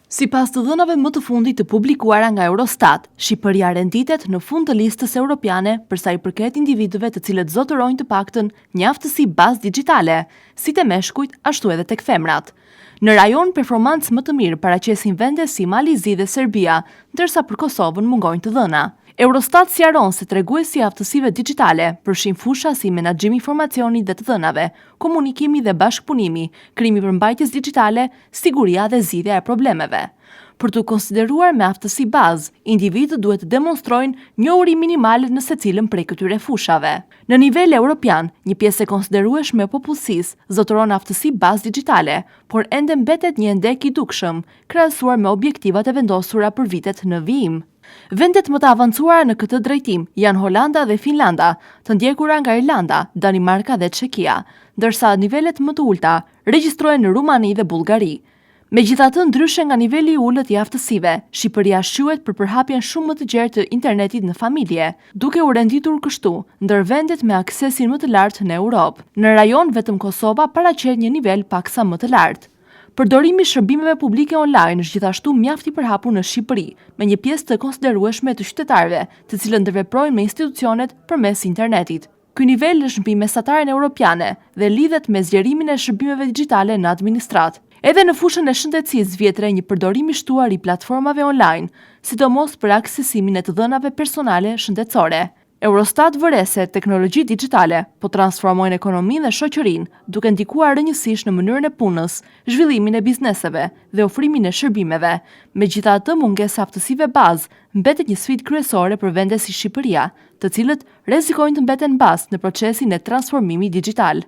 Sipas të dhënave më të fundit të publikuara nga Eurostat, Shqipëria renditet në fund të listës europiane për sa i përket individëve të cilët zotërojnë të paktën një aftësi bazë digjitale, si te meshkujt ashtu edhe tek femrat. Në rajon performancë më të mirë paraqesin vende si Malizi dhe Serbia, ndërsa për Kosovën mungojnë të dhëna. Eurostat sqaron se treguesi i aftësive digjitale përfshin fusha si menaxhimi i informacionit dhe të dhënave, komunikimi dhe bashkëpunimi, krijimi përmbajtjes digjitale, siguria dhe zgjidhja e problemeve. Për të konsideruar me aftësi bazë, individët duhet të demonstrojnë njohuri minimale në secilën prej këtyre fushave. Në nivel europian, një pjesë e konsiderueshme e popullsisë zotëron aftësi bazë digjitale, por ende mbetet një ndek i dukshëm, krahasuar me objektivat e vendosura për vitet në vijim. Vendet më të avancuara në këtë drejtim janë Holanda dhe Finlanda, të ndjekura nga Irlanda, Danimarka dhe Çekia, ndërsa nivelet më të ulta regjistrohen në Rumani dhe Bullgari. Megjithatë, ndryshe nga niveli i ulët i aftësive, Shqipëria shquhet për përhapjen shumë më të gjerë të internetit në familje, duke u renditur kështu ndër vendet me aksesin më të lartë në Europë. Në rajon vetëm Kosova paraqet një nivel paksa më të lartë. Përdorimi i shërbimeve publike online është gjithashtu mjaft i përhapur në Shqipëri, me një pjesë të konsiderueshme të qytetarëve, të cilët ndërveprojnë me institucionet përmes internetit. Ky nivel është mbi mesataren europiane dhe lidhet me zgjerimin e shërbimeve digjitale në administratë. Edhe në fushën e shëndetësisë vjet re një përdorim i shtuar i platformave online, sidomos për aksesimin e të dhënave personale shëndetësore. Eurostat vëre se teknologji digjitale po transformojnë ekonominë dhe shoqërinë, duke ndikuar rënjësisht në mënyrën e punës, zhvillimin e bizneseve dhe ofrimin e shërbimeve. Megjithatë, mungesa e aftësive bazë mbetet një sfidë kryesore për vende si Shqipëria, të cilët rrezikojnë të mbeten mbas në procesin e transformimit digjital.